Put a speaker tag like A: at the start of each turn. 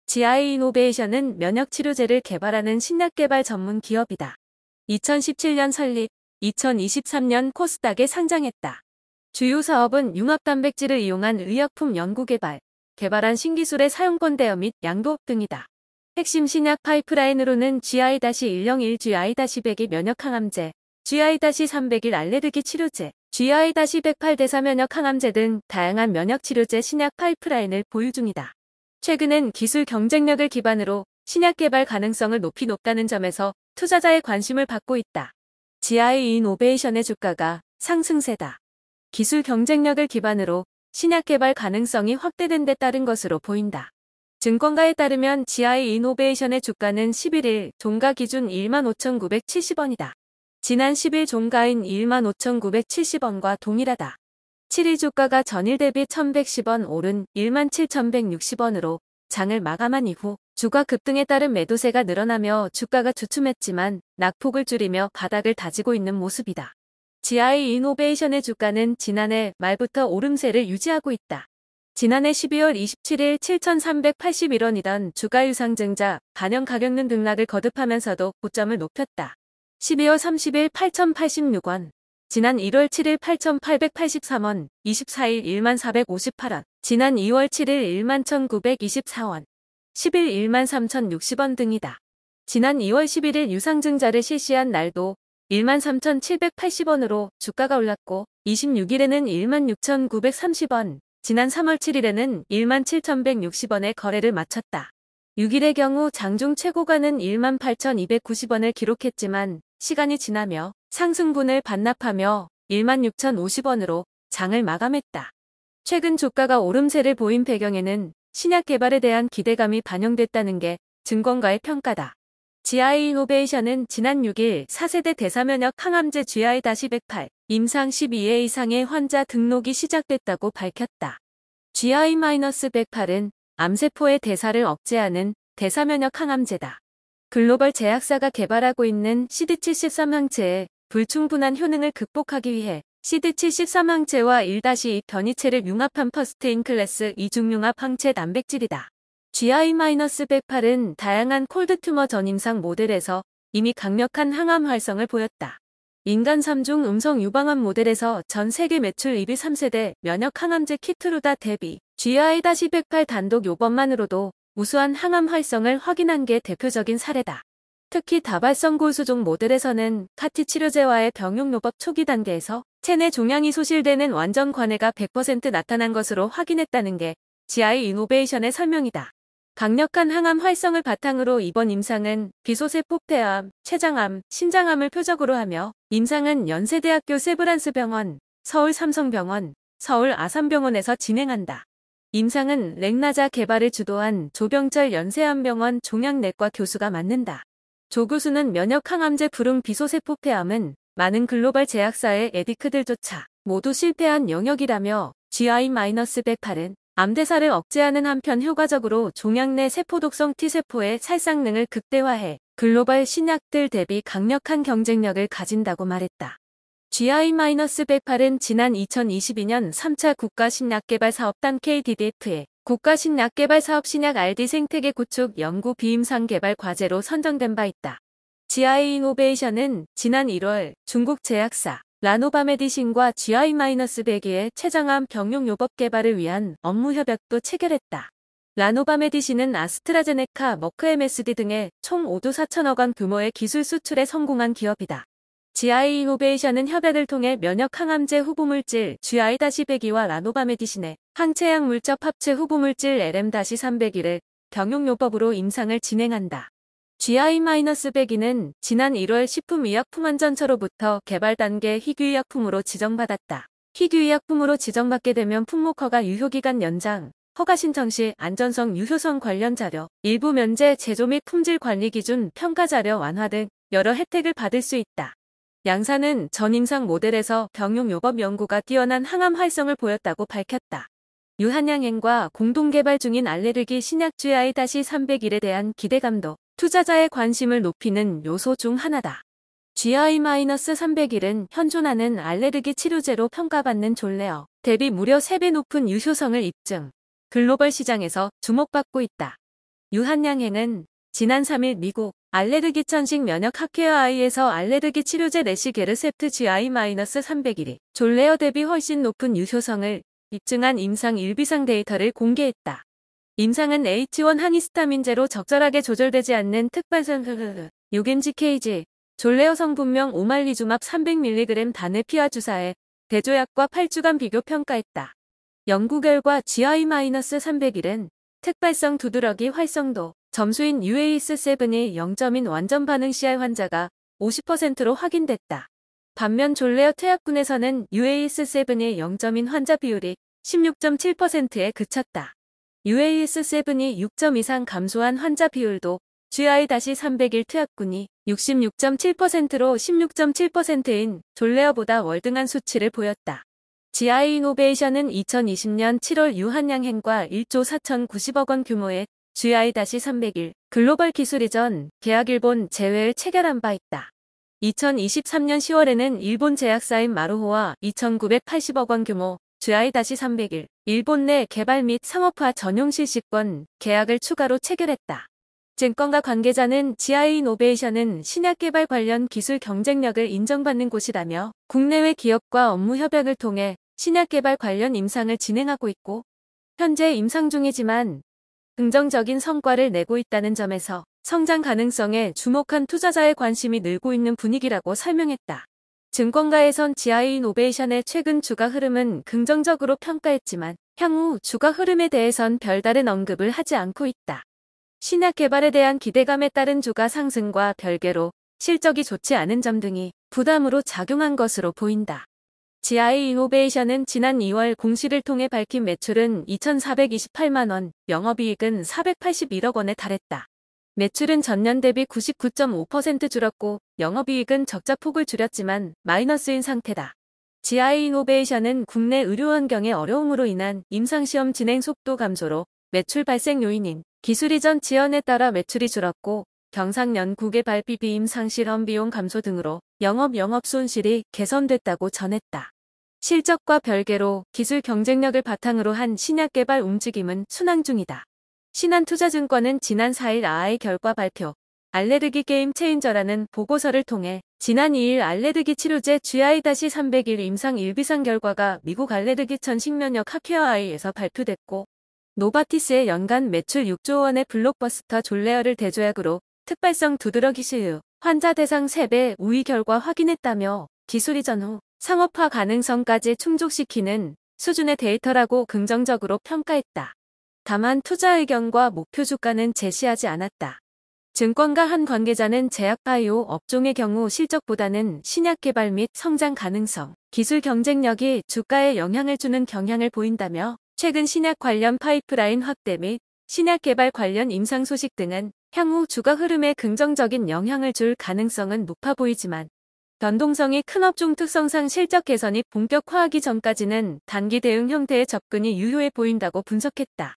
A: GI 이노베이션은 면역치료제를 개발하는 신약개발 전문 기업이다. 2017년 설립, 2023년 코스닥에 상장했다. 주요 사업은 융합단백질을 이용한 의약품 연구개발, 개발한 신기술의 사용권 대여 및 양도업 등이다. 핵심 신약 파이프라인으로는 GI-101, GI-100이 면역항암제, GI-301 알레르기 치료제, GI-108 대사면역 항암제 등 다양한 면역치료제 신약 파이프라인을 보유 중이다. 최근엔 기술 경쟁력을 기반으로 신약 개발 가능성을 높다는 점에서 투자자의 관심을 받고 있다. GI 이노베이션의 주가가 상승세다. 기술 경쟁력을 기반으로 신약 개발 가능성이 확대된 데 따른 것으로 보인다. 증권가에 따르면 GI 이노베이션의 주가는 11일 종가 기준 15,970원이다. 지난 10일 종가인 15,970원과 동일하다. 7일 주가가 전일 대비 1,110원 오른 17,160원으로 장을 마감한 이후 주가 급등에 따른 매도세가 늘어나며 주가가 주춤했지만 낙폭을 줄이며 바닥을 다지고 있는 모습이다. GI 이노베이션의 주가는 지난해 말부터 오름세를 유지하고 있다. 지난해 12월 27일 7,381원이던 주가 유상증자, 반영 가격론 등락을 거듭하면서도 고점을 높였다. 12월 30일 8,086원, 지난 1월 7일 8,883원, 24일 1458원, 지난 2월 7일 11,924원, 10일 13,060원 등이다. 지난 2월 11일 유상증자를 실시한 날도 13,780원으로 주가가 올랐고 26일에는 16,930원, 지난 3월 7일에는 17,160원에 거래를 마쳤다. 6일의 경우 장중 최고가는 18,290원을 기록했지만 시간이 지나며 상승분을 반납하며 16,050원으로 장을 마감했다. 최근 주가가 오름세를 보인 배경에는 신약 개발에 대한 기대감이 반영됐다는 게 증권가의 평가다. GI 이노베이션은 지난 6일 4세대 대사면역 항암제 GI-108 임상 12회 이상의 환자 등록이 시작됐다고 밝혔다. GI-108은 암세포의 대사를 억제하는 대사면역 항암제다. 글로벌 제약사가 개발하고 있는 CD73 항체의 불충분한 효능을 극복하기 위해 CD73 항체와 1-2 변이체를 융합한 퍼스트인 클래스 이중융합 항체 단백질이다. GI-108은 다양한 콜드 튜머 전임상 모델에서 이미 강력한 항암 활성을 보였다. 인간 3중 음성 유방암 모델에서 전 세계 매출 1위 3세대 면역 항암제 키트루다 대비 GI-108 단독 요법만으로도 우수한 항암 활성을 확인한 게 대표적인 사례다. 특히 다발성 골수종 모델에서는 카티 치료제와의 병용 요법 초기 단계에서 체내 종양이 소실되는 완전 관해가 100% 나타난 것으로 확인했다는 게 GI 이노베이션의 설명이다. 강력한 항암 활성을 바탕으로 이번 임상은 비소세포 폐암, 췌장암, 신장암을 표적으로 하며 임상은 연세대학교 세브란스병원, 서울삼성병원, 서울아산병원에서 진행한다. 임상은 렉나자 개발을 주도한 조병철 연세암병원 종양내과 교수가 맡는다. 조 교수는 면역항암제 불응 비소세포 폐암은 많은 글로벌 제약사의 에디크들조차 모두 실패한 영역이라며 GI-108은 암대사를 억제하는 한편 효과적으로 종양내 세포독성 T세포의 살상능을 극대화해 글로벌 신약들 대비 강력한 경쟁력을 가진다고 말했다. GI-108은 지난 2022년 3차 국가신약개발사업단 KDDF의 국가신약개발사업 신약 RD 생태계 구축 연구 비임상 개발 과제로 선정된 바 있다. GI 이노베이션은 지난 1월 중국 제약사 라노바메디신과 GI-100의 췌장암 병용 요법 개발을 위한 업무 협약도 체결했다. 라노바메디신은 아스트라제네카, 머크 MSD 등의 총 5조 4천억 원 규모의 기술 수출에 성공한 기업이다. GI 이노베이션은 협약을 통해 면역 항암제 후보물질 GI-102와 라노바메디신의 항체약 물적 합체 후보물질 LM-301을 병용 요법으로 임상을 진행한다. GI-102는 지난 1월 식품의약품안전처로부터 개발 단계 희귀의약품으로 지정받았다. 희귀의약품으로 지정받게 되면 품목허가 유효기간 연장, 허가 신청 시 안전성 유효성 관련 자료, 일부 면제 제조 및 품질 관리 기준 평가 자료 완화 등 여러 혜택을 받을 수 있다. 양사는 전 임상 모델에서 병용 요법 연구가 뛰어난 항암 활성을 보였다고 밝혔다. 유한양행과 공동 개발 중인 알레르기 신약 GI-301에 대한 기대감도 투자자의 관심을 높이는 요소 중 하나다. GI-301은 현존하는 알레르기 치료제로 평가받는 졸레어 대비 무려 3배 높은 유효성을 입증, 글로벌 시장에서 주목받고 있다. 유한양행은 지난 3일 미국 알레르기 천식 면역학회와 아이에서 알레르기 치료제 레시게르셉트 GI-301이 졸레어 대비 훨씬 높은 유효성을 입증한 임상 1비상 데이터를 공개했다. 임상은 H1 항히스타민제로 적절하게 조절되지 않는 특발성 6mg/kg 졸레어 성분명 오말리주맙 300mg 단회피와 주사에 대조약과 8주간 비교 평가했다. 연구 결과 GI-301은 특발성 두드러기 활성도 점수인 UAS7이 0점인 완전 반응 CR 환자가 50%로 확인됐다. 반면 졸레어 퇴약군에서는 UAS7이 0점인 환자 비율이 16.7%에 그쳤다. UAS7이 6점 이상 감소한 환자 비율도 GI-301 퇴약군이 66.7%로 16.7%인 졸레어보다 월등한 수치를 보였다. GI 이노베이션은 2020년 7월 유한양행과 1조 4,090억 원 규모의 GI-301 글로벌 기술 이전 계약 일본 제외를 체결한 바 있다. 2023년 10월에는 일본 제약사인 마루호와 2,980억 원 규모 GI-301 일본 내 개발 및 상업화 전용 실시권 계약을 추가로 체결했다. 증권가 관계자는 GI 이노베이션은 신약 개발 관련 기술 경쟁력을 인정받는 곳이라며 국내외 기업과 업무 협약을 통해 신약 개발 관련 임상을 진행하고 있고 현재 임상 중이지만 긍정적인 성과를 내고 있다는 점에서 성장 가능성에 주목한 투자자의 관심이 늘고 있는 분위기라고 설명했다. 증권가에선 GI 이노베이션의 최근 주가 흐름은 긍정적으로 평가했지만 향후 주가 흐름에 대해선 별다른 언급을 하지 않고 있다. 신약 개발에 대한 기대감에 따른 주가 상승과 별개로 실적이 좋지 않은 점 등이 부담으로 작용한 것으로 보인다. GI 이노베이션은 지난 2월 공시를 통해 밝힌 매출은 2,428만 원, 영업이익은 481억 원에 달했다. 매출은 전년 대비 99.5% 줄었고 영업이익은 적자폭을 줄였지만 마이너스인 상태다. GI 이노베이션은 국내 의료 환경의 어려움으로 인한 임상시험 진행 속도 감소로 매출 발생 요인인 기술 이전 지연에 따라 매출이 줄었고 경상년 국외 비임 상실험 비용 감소 등으로 영업 손실이 개선됐다고 전했다. 실적과 별개로 기술 경쟁력을 바탕으로 한 신약 개발 움직임은 순항 중이다. 신한투자증권은 지난 4일 아아의 결과 발표, 알레르기 게임 체인저라는 보고서를 통해 지난 2일 알레르기 치료제 GI-301 임상 1비상 결과가 미국 알레르기 천식면역 학회와 아이에서 발표됐고 노바티스의 연간 매출 6조 원의 블록버스터 졸레어를 대조약으로 특발성 두드러기 시유 환자 대상 3배 우위 결과 확인했다며 기술 이전 후 상업화 가능성까지 충족시키는 수준의 데이터라고 긍정적으로 평가했다. 다만 투자 의견과 목표 주가는 제시하지 않았다. 증권가 한 관계자는 제약바이오 업종의 경우 실적보다는 신약 개발 및 성장 가능성, 기술 경쟁력이 주가에 영향을 주는 경향을 보인다며 최근 신약 관련 파이프라인 확대 및 신약 개발 관련 임상 소식 등은 향후 주가 흐름에 긍정적인 영향을 줄 가능성은 높아 보이지만 변동성이 큰 업종 특성상 실적 개선이 본격화하기 전까지는 단기 대응 형태의 접근이 유효해 보인다고 분석했다.